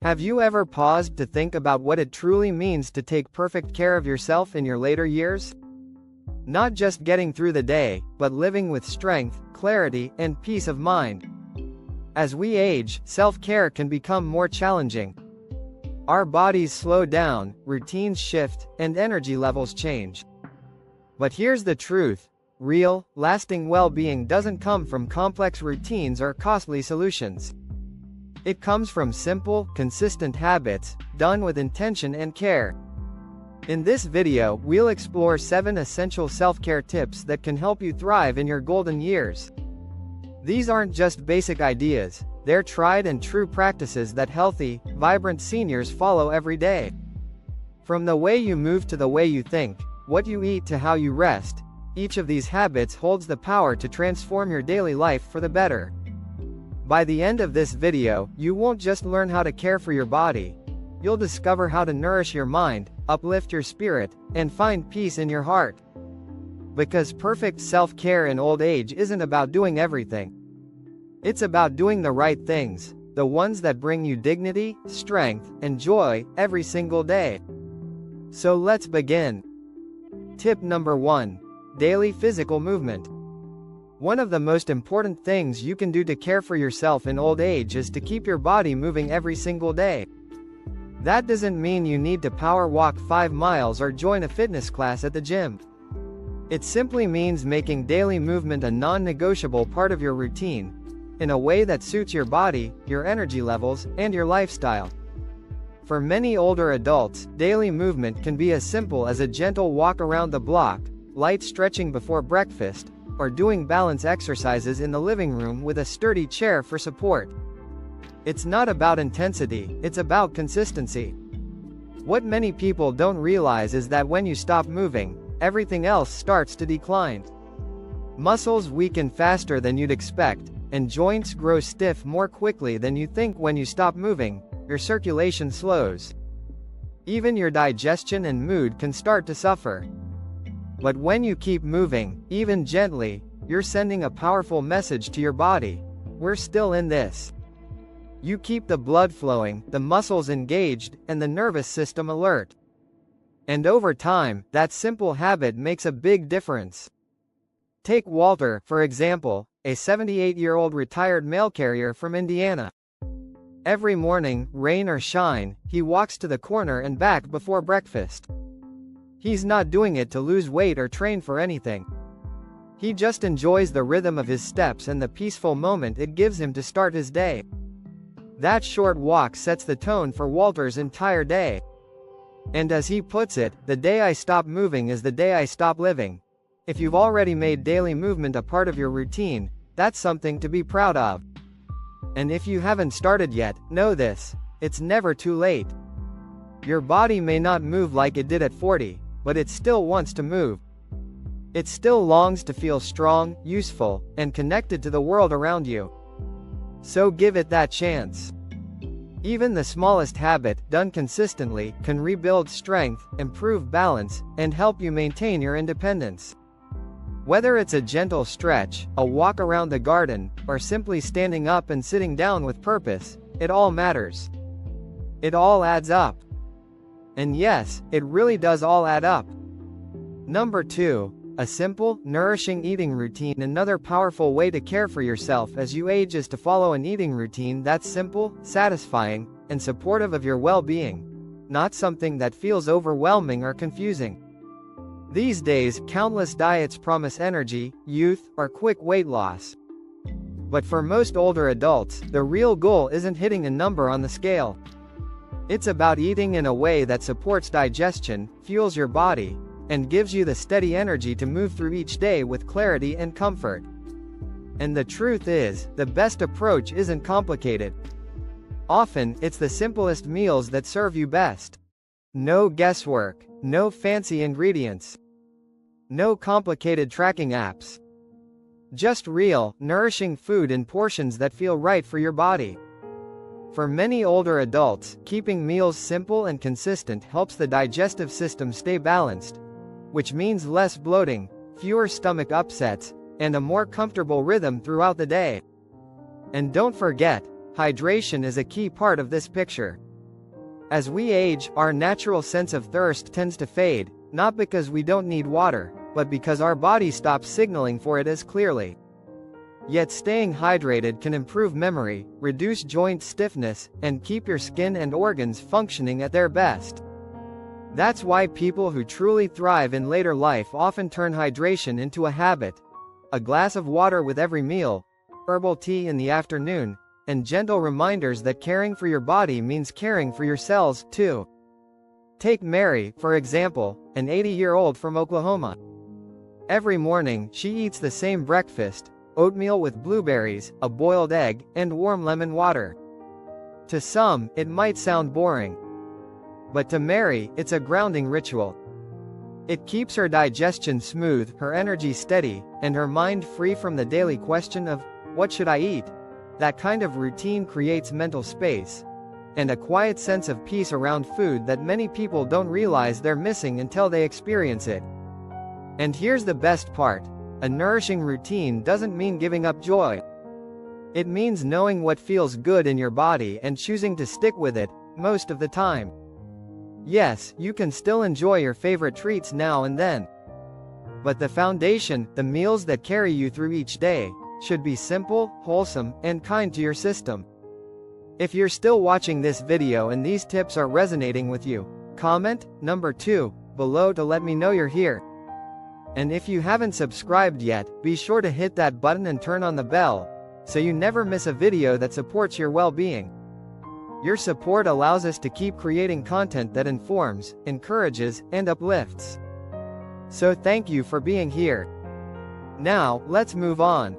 Have you ever paused to think about what it truly means to take perfect care of yourself in your later years? Not just getting through the day, but living with strength, clarity, and peace of mind. As we age, self-care can become more challenging. Our bodies slow down, routines shift, and energy levels change. But here's the truth: real, lasting well-being doesn't come from complex routines or costly solutions. It comes from simple, consistent habits, done with intention and care. In this video, we'll explore 7 essential self-care tips that can help you thrive in your golden years. These aren't just basic ideas, they're tried and true practices that healthy, vibrant seniors follow every day. From the way you move to the way you think, what you eat to how you rest, each of these habits holds the power to transform your daily life for the better. By the end of this video, you won't just learn how to care for your body. You'll discover how to nourish your mind, uplift your spirit, and find peace in your heart. Because perfect self-care in old age isn't about doing everything. It's about doing the right things, the ones that bring you dignity, strength, and joy every single day. So let's begin. Tip number 1. Daily physical movement. One of the most important things you can do to care for yourself in old age is to keep your body moving every single day. That doesn't mean you need to power walk 5 miles or join a fitness class at the gym. It simply means making daily movement a non-negotiable part of your routine, in a way that suits your body, your energy levels, and your lifestyle. For many older adults, daily movement can be as simple as a gentle walk around the block, light stretching before breakfast, or doing balance exercises in the living room with a sturdy chair for support. It's not about intensity, it's about consistency. What many people don't realize is that when you stop moving, everything else starts to decline. Muscles weaken faster than you'd expect, and joints grow stiff more quickly than you think. When you stop moving, your circulation slows. Even your digestion and mood can start to suffer. But when you keep moving, even gently, you're sending a powerful message to your body: we're still in this. You keep the blood flowing, the muscles engaged, and the nervous system alert. And over time, that simple habit makes a big difference. Take Walter, for example, a 78-year-old retired mail carrier from Indiana. Every morning, rain or shine, he walks to the corner and back before breakfast. He's not doing it to lose weight or train for anything. He just enjoys the rhythm of his steps and the peaceful moment it gives him to start his day. That short walk sets the tone for Walter's entire day. And as he puts it, the day I stop moving is the day I stop living. If you've already made daily movement a part of your routine, that's something to be proud of. And if you haven't started yet, know this: it's never too late. Your body may not move like it did at 40, but it still wants to move. It still longs to feel strong, useful, and connected to the world around you. So give it that chance. Even the smallest habit, done consistently, can rebuild strength, improve balance, and help you maintain your independence. Whether it's a gentle stretch, a walk around the garden, or simply standing up and sitting down with purpose, it all matters. It all adds up. And yes, it really does all add up. Number 2. A simple, nourishing eating routine. Another powerful way to care for yourself as you age is to follow an eating routine that's simple, satisfying, and supportive of your well-being, not something that feels overwhelming or confusing. These days, countless diets promise energy, youth, or quick weight loss. But for most older adults, the real goal isn't hitting a number on the scale. It's about eating in a way that supports digestion, fuels your body, and gives you the steady energy to move through each day with clarity and comfort. And the truth is, the best approach isn't complicated. Often, it's the simplest meals that serve you best. No guesswork, no fancy ingredients, no complicated tracking apps. Just real, nourishing food in portions that feel right for your body. For many older adults, keeping meals simple and consistent helps the digestive system stay balanced, which means less bloating, fewer stomach upsets, and a more comfortable rhythm throughout the day. And don't forget, hydration is a key part of this picture. As we age, our natural sense of thirst tends to fade, not because we don't need water, but because our body stops signaling for it as clearly. Yet staying hydrated can improve memory, reduce joint stiffness, and keep your skin and organs functioning at their best. That's why people who truly thrive in later life often turn hydration into a habit. A glass of water with every meal, herbal tea in the afternoon, and gentle reminders that caring for your body means caring for your cells, too. Take Mary, for example, an 80-year-old from Oklahoma. Every morning, she eats the same breakfast: oatmeal with blueberries, a boiled egg, and warm lemon water. To some, it might sound boring. But to Mary, it's a grounding ritual. It keeps her digestion smooth, her energy steady, and her mind free from the daily question of, what should I eat? That kind of routine creates mental space and a quiet sense of peace around food that many people don't realize they're missing until they experience it. And here's the best part. A nourishing routine doesn't mean giving up joy. It means knowing what feels good in your body and choosing to stick with it, most of the time. Yes, you can still enjoy your favorite treats now and then. But the foundation, the meals that carry you through each day, should be simple, wholesome, and kind to your system. If you're still watching this video and these tips are resonating with you, comment number 2 below to let me know you're here. And if you haven't subscribed yet, be sure to hit that button and turn on the bell, so you never miss a video that supports your well-being. Your support allows us to keep creating content that informs, encourages, and uplifts. So thank you for being here. Now, let's move on.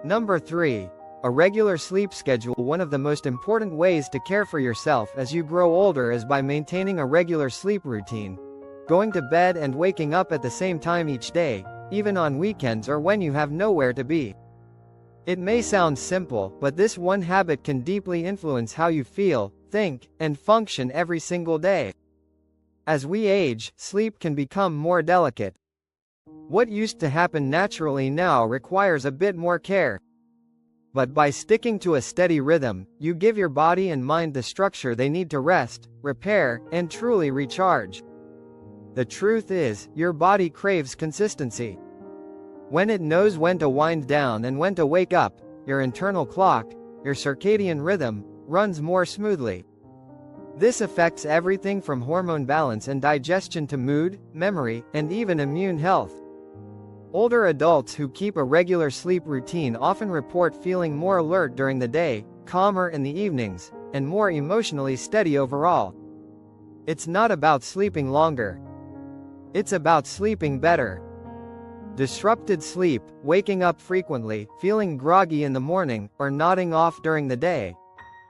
Number 3. A regular sleep schedule. One of the most important ways to care for yourself as you grow older is by maintaining a regular sleep routine. Going to bed and waking up at the same time each day, even on weekends or when you have nowhere to be. It may sound simple, but this one habit can deeply influence how you feel, think, and function every single day. As we age, sleep can become more delicate. What used to happen naturally now requires a bit more care. But by sticking to a steady rhythm, you give your body and mind the structure they need to rest, repair, and truly recharge. The truth is, your body craves consistency. When it knows when to wind down and when to wake up, your internal clock, your circadian rhythm, runs more smoothly. This affects everything from hormone balance and digestion to mood, memory, and even immune health. Older adults who keep a regular sleep routine often report feeling more alert during the day, calmer in the evenings, and more emotionally steady overall. It's not about sleeping longer. It's about sleeping better. Disrupted sleep, waking up frequently, feeling groggy in the morning, or nodding off during the day,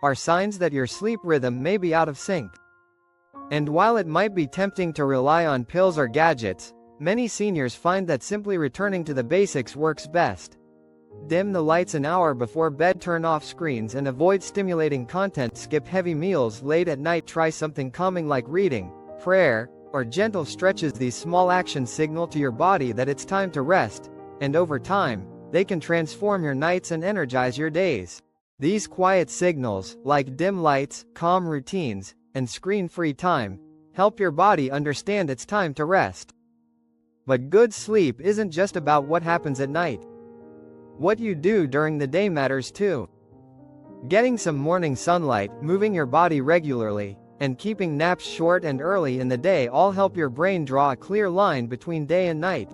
are signs that your sleep rhythm may be out of sync. And while it might be tempting to rely on pills or gadgets, many seniors find that simply returning to the basics works best. Dim the lights an hour before bed, turn off screens, and avoid stimulating content. Skip heavy meals late at night. Try something calming like reading, prayer, or gentle stretches. These small actions signal to your body that it's time to rest, and over time, they can transform your nights and energize your days. These quiet signals, like dim lights, calm routines, and screen-free time, help your body understand it's time to rest. But good sleep isn't just about what happens at night. What you do during the day matters too. Getting some morning sunlight, moving your body regularly, and keeping naps short and early in the day all help your brain draw a clear line between day and night.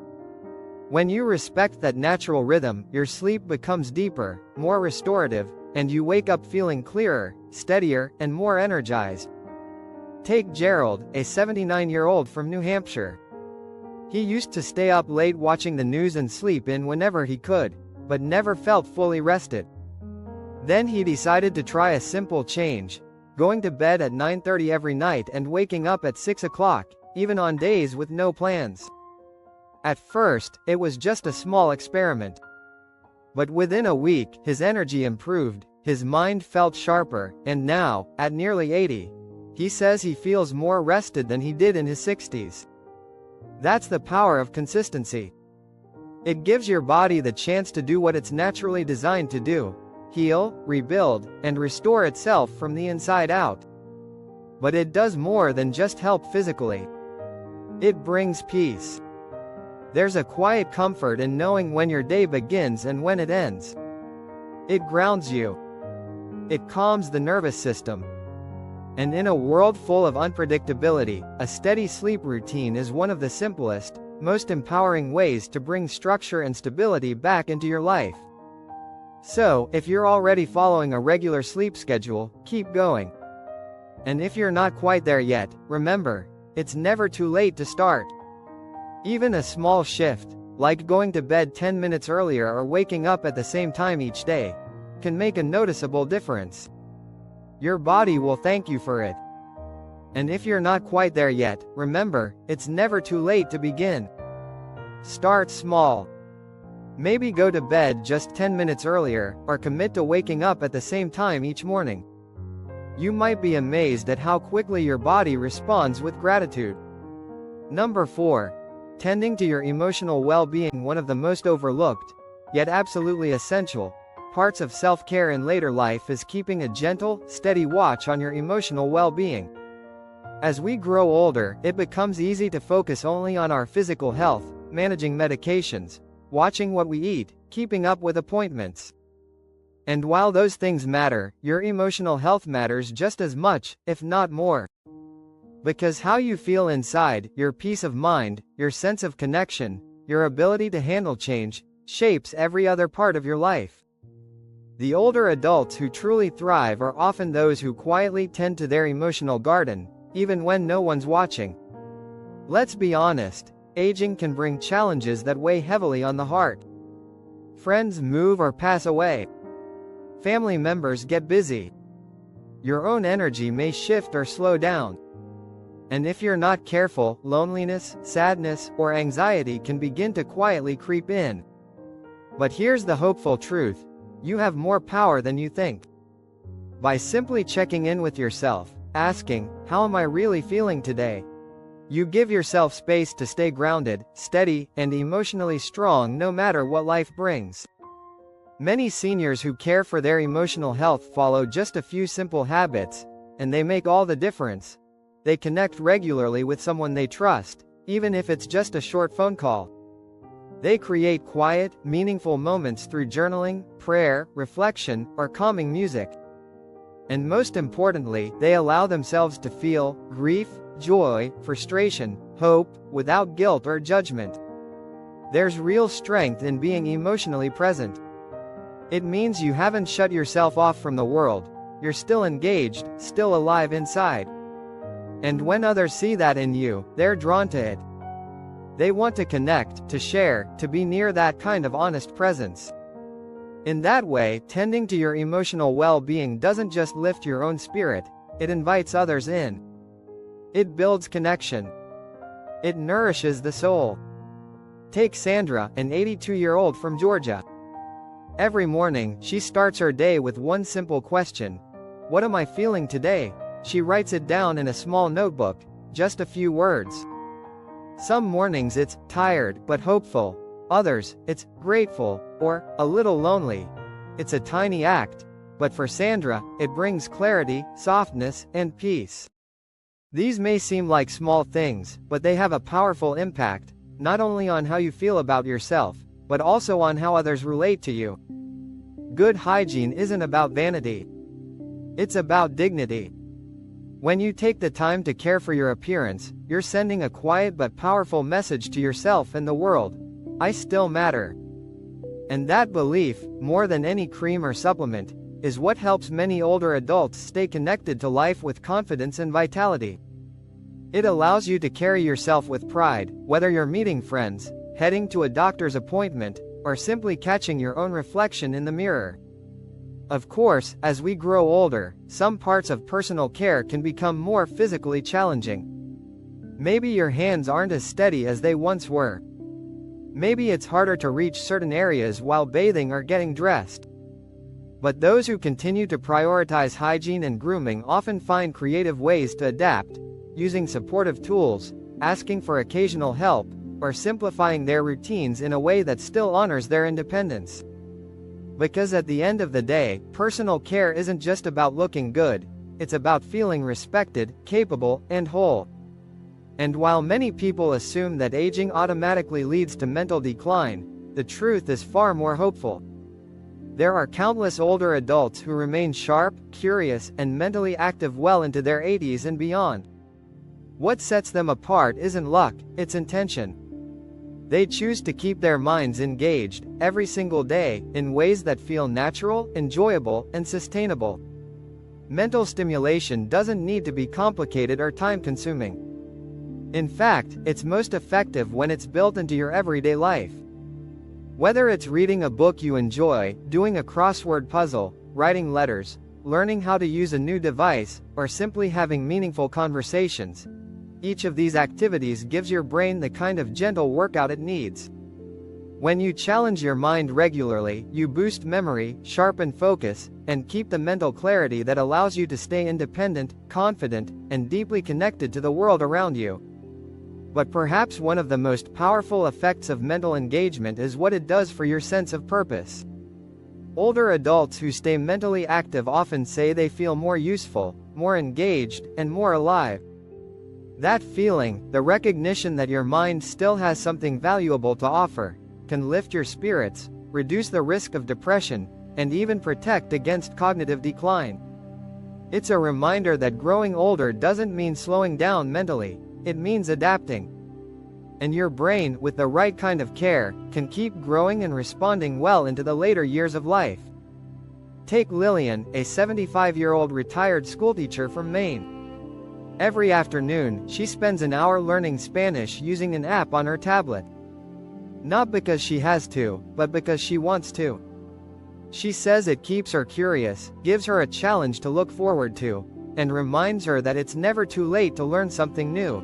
When you respect that natural rhythm, your sleep becomes deeper, more restorative, and you wake up feeling clearer, steadier, and more energized. Take Gerald, a 79-year-old from New Hampshire. He used to stay up late watching the news and sleep in whenever he could, but never felt fully rested. Then he decided to try a simple change, going to bed at 9:30 every night and waking up at 6 o'clock, even on days with no plans. At first, it was just a small experiment. But within a week, his energy improved, his mind felt sharper, and now, at nearly 80, he says he feels more rested than he did in his 60s. That's the power of consistency. It gives your body the chance to do what it's naturally designed to do: heal, rebuild, and restore itself from the inside out. But it does more than just help physically. It brings peace. There's a quiet comfort in knowing when your day begins and when it ends. It grounds you. It calms the nervous system. And in a world full of unpredictability, a steady sleep routine is one of the simplest, most empowering ways to bring structure and stability back into your life. So, if you're already following a regular sleep schedule, keep going. And if you're not quite there yet, remember, it's never too late to start. Even a small shift, like going to bed 10 minutes earlier or waking up at the same time each day, can make a noticeable difference. Your body will thank you for it. And if you're not quite there yet, remember, it's never too late to begin. Start small. Maybe go to bed just 10 minutes earlier, or commit to waking up at the same time each morning. You might be amazed at how quickly your body responds with gratitude. Number 4. Tending to your emotional well-being. One of the most overlooked, yet absolutely essential, parts of self-care in later life is keeping a gentle, steady watch on your emotional well-being. As we grow older, it becomes easy to focus only on our physical health, managing medications, watching what we eat, keeping up with appointments. And while those things matter, your emotional health matters just as much, if not more. Because how you feel inside, your peace of mind, your sense of connection, your ability to handle change, shapes every other part of your life. The older adults who truly thrive are often those who quietly tend to their emotional garden, even when no one's watching. Let's be honest, aging can bring challenges that weigh heavily on the heart. Friends move or pass away. Family members get busy. Your own energy may shift or slow down. And if you're not careful, loneliness, sadness, or anxiety can begin to quietly creep in. But here's the hopeful truth: you have more power than you think. By simply checking in with yourself, asking, "How am I really feeling today?" you give yourself space to stay grounded, steady, and emotionally strong no matter what life brings. Many seniors who care for their emotional health follow just a few simple habits, and they make all the difference. They connect regularly with someone they trust, even if it's just a short phone call. They create quiet, meaningful moments through journaling, prayer, reflection, or calming music. And most importantly, they allow themselves to feel grief, joy, frustration, hope, without guilt or judgment. There's real strength in being emotionally present. It means you haven't shut yourself off from the world. You're still engaged, still alive inside. And when others see that in you, they're drawn to it. They want to connect, to share, to be near that kind of honest presence. In that way, tending to your emotional well-being doesn't just lift your own spirit, it invites others in. It builds connection. It nourishes the soul. Take Sandra, an 82-year-old from Georgia. Every morning, she starts her day with one simple question: "What am I feeling today?" She writes it down in a small notebook, just a few words. Some mornings it's tired but hopeful. Others, it's grateful, or a little lonely. It's a tiny act, but for Sandra, it brings clarity, softness, and peace. These may seem like small things, but they have a powerful impact, not only on how you feel about yourself, but also on how others relate to you. Good hygiene isn't about vanity. It's about dignity. When you take the time to care for your appearance, you're sending a quiet but powerful message to yourself and the world: I still matter. And that belief, more than any cream or supplement, is what helps many older adults stay connected to life with confidence and vitality. It allows you to carry yourself with pride, whether you're meeting friends, heading to a doctor's appointment, or simply catching your own reflection in the mirror. Of course, as we grow older, some parts of personal care can become more physically challenging. Maybe your hands aren't as steady as they once were. Maybe it's harder to reach certain areas while bathing or getting dressed. But those who continue to prioritize hygiene and grooming often find creative ways to adapt, using supportive tools, asking for occasional help, or simplifying their routines in a way that still honors their independence. Because at the end of the day, personal care isn't just about looking good, it's about feeling respected, capable, and whole. And while many people assume that aging automatically leads to mental decline, the truth is far more hopeful. There are countless older adults who remain sharp, curious, and mentally active well into their 80s and beyond. What sets them apart isn't luck, it's intention. They choose to keep their minds engaged, every single day, in ways that feel natural, enjoyable, and sustainable. Mental stimulation doesn't need to be complicated or time-consuming. In fact, it's most effective when it's built into your everyday life. Whether it's reading a book you enjoy, doing a crossword puzzle, writing letters, learning how to use a new device, or simply having meaningful conversations, each of these activities gives your brain the kind of gentle workout it needs. When you challenge your mind regularly, you boost memory, sharpen focus, and keep the mental clarity that allows you to stay independent, confident, and deeply connected to the world around you. But perhaps one of the most powerful effects of mental engagement is what it does for your sense of purpose. Older adults who stay mentally active often say they feel more useful, more engaged, and more alive. That feeling, the recognition that your mind still has something valuable to offer, can lift your spirits, reduce the risk of depression, and even protect against cognitive decline. It's a reminder that growing older doesn't mean slowing down mentally, it means adapting. And your brain, with the right kind of care, can keep growing and responding well into the later years of life. Take Lillian, a 75-year-old retired schoolteacher from Maine. Every afternoon, she spends an hour learning Spanish using an app on her tablet. Not because she has to, but because she wants to. She says it keeps her curious, gives her a challenge to look forward to, and reminds her that it's never too late to learn something new.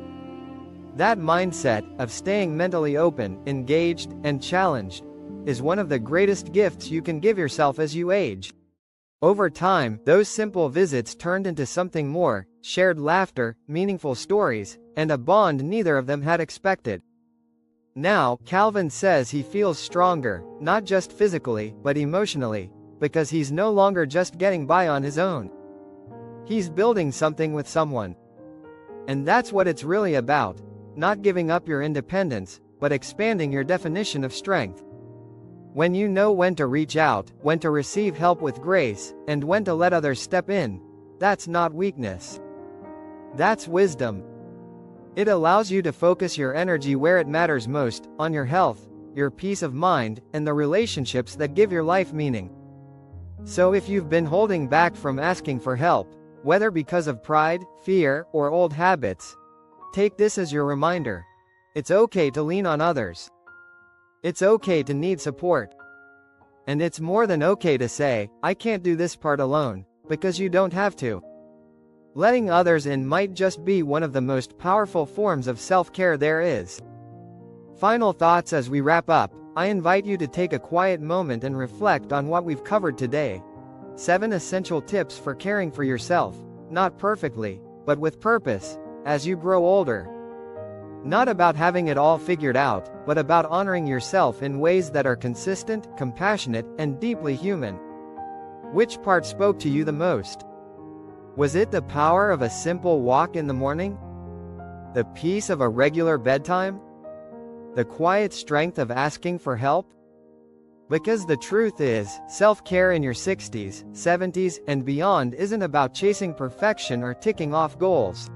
That mindset, of staying mentally open, engaged, and challenged, is one of the greatest gifts you can give yourself as you age. Over time, those simple visits turned into something more: shared laughter, meaningful stories, and a bond neither of them had expected. Now, Calvin says he feels stronger, not just physically, but emotionally, because he's no longer just getting by on his own. He's building something with someone. And that's what it's really about: not giving up your independence, but expanding your definition of strength. When you know when to reach out, when to receive help with grace, and when to let others step in, that's not weakness. That's wisdom. It allows you to focus your energy where it matters most, on your health, your peace of mind, and the relationships that give your life meaning. So if you've been holding back from asking for help, whether because of pride, fear, or old habits, take this as your reminder. It's okay to lean on others. It's okay to need support. And it's more than okay to say, "I can't do this part alone," because you don't have to. Letting others in might just be one of the most powerful forms of self-care there is. Final thoughts as we wrap up: I invite you to take a quiet moment and reflect on what we've covered today. 7 essential tips for caring for yourself, not perfectly, but with purpose, as you grow older. Not about having it all figured out, but about honoring yourself in ways that are consistent, compassionate, and deeply human. Which part spoke to you the most? Was it the power of a simple walk in the morning? The peace of a regular bedtime? The quiet strength of asking for help? Because the truth is, self-care in your 60s, 70s, and beyond isn't about chasing perfection or ticking off goals.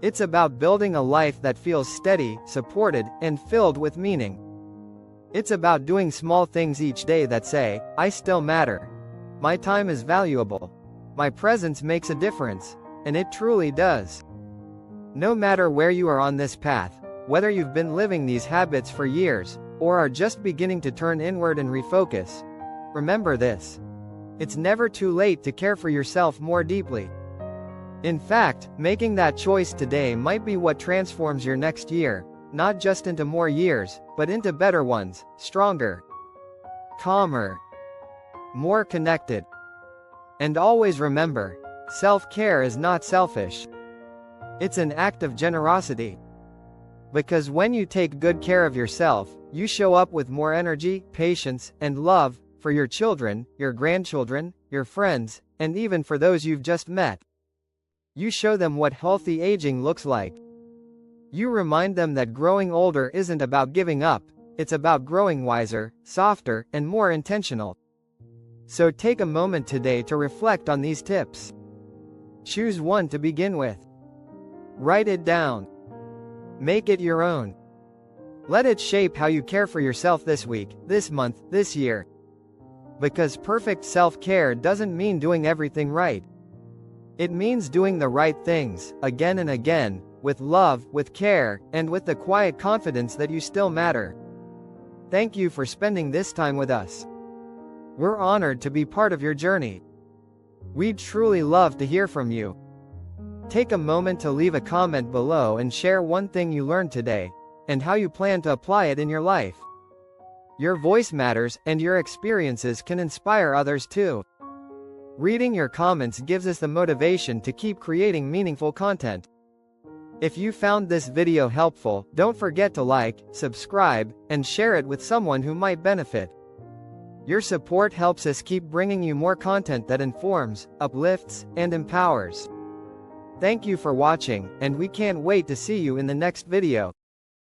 It's about building a life that feels steady, supported, and filled with meaning. It's about doing small things each day that say, "I still matter. My time is valuable. My presence makes a difference," and it truly does. No matter where you are on this path, whether you've been living these habits for years, or are just beginning to turn inward and refocus, remember this: it's never too late to care for yourself more deeply. In fact, making that choice today might be what transforms your next year, not just into more years, but into better ones, stronger, calmer, more connected. And always remember, self-care is not selfish. It's an act of generosity. Because when you take good care of yourself, you show up with more energy, patience, and love for your children, your grandchildren, your friends, and even for those you've just met. You show them what healthy aging looks like. You remind them that growing older isn't about giving up, it's about growing wiser, softer, and more intentional. So take a moment today to reflect on these tips. Choose one to begin with. Write it down. Make it your own. Let it shape how you care for yourself this week, this month, this year. Because perfect self-care doesn't mean doing everything right. It means doing the right things, again and again, with love, with care, and with the quiet confidence that you still matter. Thank you for spending this time with us. We're honored to be part of your journey. We'd truly love to hear from you. Take a moment to leave a comment below and share one thing you learned today, and how you plan to apply it in your life. Your voice matters, and your experiences can inspire others too. Reading your comments gives us the motivation to keep creating meaningful content. If you found this video helpful, don't forget to like, subscribe, and share it with someone who might benefit. Your support helps us keep bringing you more content that informs, uplifts, and empowers. Thank you for watching, and we can't wait to see you in the next video.